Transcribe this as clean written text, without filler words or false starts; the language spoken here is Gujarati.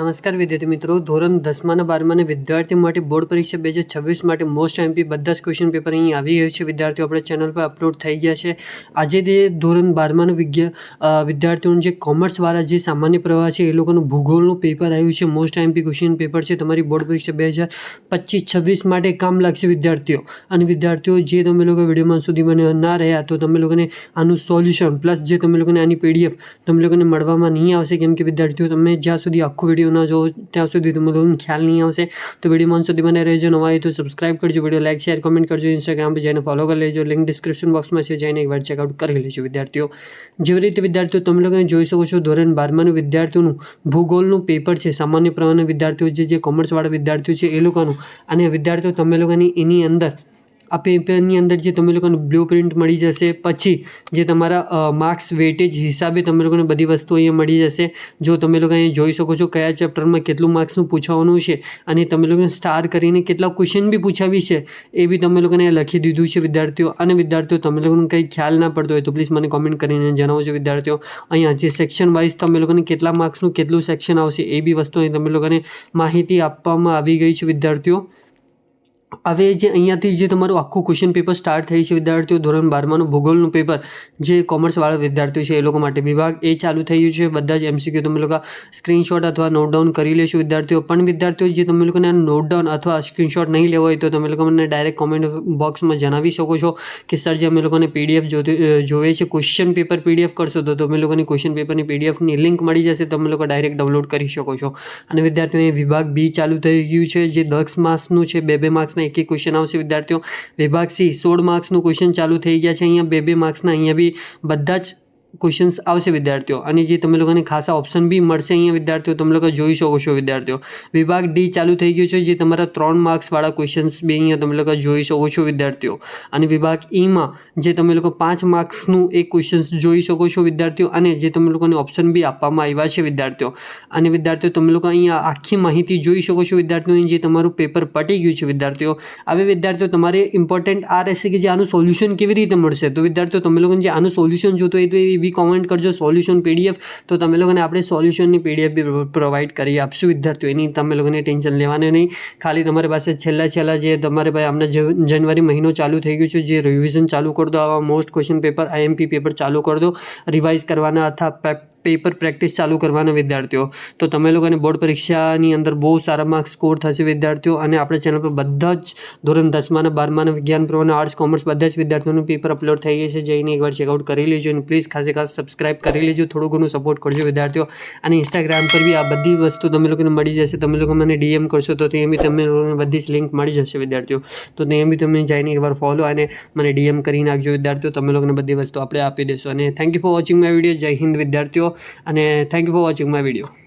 નમસ્કાર વિદ્યાર્થી મિત્રો, ધોરણ 10 અને 12 વિદ્યાર્થીઓ માટે બોર્ડ પરીક્ષા 2026 માટે મોસ્ટ એમપી બધા જ ક્વેશ્ચન પેપર અહીં આવી ગયું છે. વિદ્યાર્થીઓ આપણે ચેનલ પર અપલોડ થઈ ગયા છે. આજે તે ધોરણ 12 વિદ્યાર્થીઓનું જે કોમર્સવાળા જે સામાન્ય પ્રવાહ છે એ લોકોનું ભૂગોળનું પેપર આવ્યું છે. મોસ્ટ એમપી ક્વેશ્ચન પેપર છે. તમારી બોર્ડ પરીક્ષા 2025-26 માટે કામ લાગશે વિદ્યાર્થીઓ. અને વિદ્યાર્થીઓ જે તમે લોકો વિડીયોમાં સુધી મને ના રહ્યા તો તમે લોકોને આનું સોલ્યુશન પ્લસ જે તમે લોકોને આની પીડીએફ તમે લોકોને મળવામાં નહીં આવશે, કેમ કે વિદ્યાર્થીઓ તમે જ્યાં સુધી આખો વિડીયો ના જો ત્યાં સુધી તમને લોકોને ખ્યાલ નહીં આવશે. તો વિડીયોમાં સુધી મને રહેજો. નવા હોય તો સબસ્ક્રાઇબ કરજો, વિડીયો લાઈક શેર કમેન્ટ કરજો, ઇન્સ્ટાગ્રામ પર જઈને ફોલો કરી લેજો, લિંક ડિસ્ક્રિપ્શન બોક્સમાં છે, જઈને એકવાર ચેકઆઉટ કરી લેજો. વિદ્યાર્થીઓ જેવી રીતે વિદ્યાર્થીઓ તમે લોકોને જોઈ શકો છો, ધોરણ 12 વિદ્યાર્થીઓનું ભૂગોળનું પેપર છે. સામાન્ય પ્રવાહના વિદ્યાર્થીઓ જે કોમર્સવાળા વિદ્યાર્થીઓ છે એ લોકોનું. અને વિદ્યાર્થીઓ તમે લોકોની એની અંદર આ પેપરની અંદર જે તમે લોકોને બ્લુ પ્રિન્ટ મળી જશે. પછી જે તમારા માર્ક્સ વેટેજ હિસાબે તમે લોકોને બધી વસ્તુ અહીંયા મળી જશે. જો તમે લોકો અહીંયા જોઈ શકો છો કયા ચેપ્ટરમાં કેટલું માર્ક્સનું પૂછવાનું છે અને તમે લોકોને સ્ટાર કરીને કેટલા ક્વેશ્ચન બી પૂછાવી છે એ બી તમે લોકોને લખી દીધું છે વિદ્યાર્થીઓ. અને વિદ્યાર્થીઓ તમે લોકોને કંઈ ખ્યાલ ના પડતો હોય તો પ્લીઝ મને કોમેન્ટ કરીને જણાવજો. વિદ્યાર્થીઓ અહીંયા જે સેક્શન વાઇઝ તમે લોકોને કેટલા માર્ક્સનું કેટલું સેક્શન આવશે એ બી વસ્તુ અહીં તમે લોકોને માહિતી આપવામાં આવી ગઈ છે. વિદ્યાર્થીઓ હવે જે અહીંયાથી જે તમારું આખું ક્વેશ્ચન પેપર સ્ટાર્ટ થઈ છે વિદ્યાર્થીઓ, ધોરણ 12 ભૂગોળનું પેપર જે કોમર્સવાળા વિદ્યાર્થીઓ છે એ લોકો માટે વિભાગ એ ચાલુ થઈ ગયું છે. બધા જ એમસીક્યુ તમે લોકો સ્ક્રીનશોટ અથવા નોટ ડાઉન કરી લેશો વિદ્યાર્થીઓ. પણ વિદ્યાર્થીઓ જે તમે લોકોને નોટ ડાઉન અથવા સ્ક્રીનશોટ નહીં લેવો હોય તો તમે લોકો મને ડાયરેક્ટ કોમેન્ટ બોક્સમાં જણાવી શકો છો કે સર જે અમે લોકોને પીડીએફ જોઈએ છે, ક્વેશ્ચન પેપર પીડીએફ કરશો તો તમે લોકોની ક્વેશ્ચન પેપરની પીડીએફની લિંક મળી જશે, તમે લોકો ડાયરેક્ટ ડાઉનલોડ કરી શકો છો. અને વિદ્યાર્થીઓ વિભાગ બી ચાલુ થઈ ગયું છે જે 10 માર્ક્સનું છે. 2 માર્ક્સના એક ક્વેશ્ચન આવશે વિદ્યાર્થીઓ. વિભાગ સી 16 માર્ક્સનું ક્વેશ્ચન ચાલુ થઈ ગયા છે. અહીંયા 2 માર્ક્સના અહીંયા બી બધા જ ક્વેશ્ચન્સ આવશે વિદ્યાર્થીઓ. અને જે તમે લોકોને ખાસા ઓપ્શન બી મળશે અહીંયા વિદ્યાર્થીઓ, તમે લોકો જોઈ શકો છો વિદ્યાર્થીઓ. વિભાગ ડી ચાલુ થઈ ગયું છે જે તમારા 3 માર્ક્સવાળા ક્વેશ્ચન્સ બી અહીંયા તમે લોકો જોઈ શકો છો વિદ્યાર્થીઓ. અને વિભાગ ઈમાં જે તમે લોકો 5 માર્ક્સનું એક ક્વેશ્ચન્સ જોઈ શકો છો વિદ્યાર્થીઓ. અને જે તમે લોકોને ઓપ્શન બી આપવામાં આવ્યા છે વિદ્યાર્થીઓ. અને વિદ્યાર્થીઓ તમે લોકો અહીંયા આખી માહિતી જોઈ શકો છો વિદ્યાર્થીઓ. જે તમારું પેપર પટી ગયું છે વિદ્યાર્થીઓ. હવે વિદ્યાર્થીઓ તમારે ઇમ્પોર્ટન્ટ આ રહેશે કે જે આનું સોલ્યુશન કેવી રીતે મળશે. તો વિદ્યાર્થીઓ તમે લોકોને જે આનું સોલ્યુશન જોતો હોય તો એ બી કોમેન્ટ કરજો, સોલ્યુશન પીડીએફ. તો તમે લોકોને આપણે સોલ્યુશનની પીડીએફ બી પ્રોવાઈડ કરી આપશું વિદ્યાર્થીઓ. એની તમે લોકોને ટેન્શન લેવાનું નહીં. ખાલી તમારી પાસે છેલ્લા જે તમારે ભાઈ આમના જાન્યુઆરી મહિનો ચાલુ થઈ ગયું છે, જે રિવિઝન ચાલુ કરી દો. આવા most question paper IMP paper ચાલુ કરી દો. રિવાઇઝ કરવાના અથવા પેપર પ્રેક્ટિસ ચાલુ કરવાના વિદ્યાર્થીઓ. તો તમે લોકોને બોર્ડ પરીક્ષાની અંદર બહુ સારા માર્ક્સ સ્કોર થશે વિદ્યાર્થીઓ. અને આપણે ચેનલ પર બધા જ ધોરણ 10 અને 12 વિજ્ઞાન પ્રવાહ, આર્ટ્સ, કોમર્સ બધા જ વિદ્યાર્થીઓનું પેપર અપલોડ થઈ ગયું છે. જઈને એકવાર ચેકઆઉટ કરી લેજો અને પ્લીઝ ખાસ સબસ્ક્રાઇબ કરી લેજો. થોડું ઘણું સપોર્ટ કરજો વિદ્યાર્થીઓ. અને ઇન્સ્ટાગ્રામ પર બી આ બધી વસ્તુ તમે લોકોને મળી જશે. તમે લોકો મને ડીએમ કરશો તો ત્યાં બી તમે લોકોને બધી જ લિંક મળી જશે વિદ્યાર્થીઓ. તો ત્યાં બી તમે જઈને એકવાર ફોલો અને મને ડીએમ કરી નાખજો વિદ્યાર્થીઓ. તમે લોકોને બધી વસ્તુ આપણે આપી દેશો. અને thank you for watching my video. જય હિન્દ વિદ્યાર્થીઓ. અને thank you for watching my video.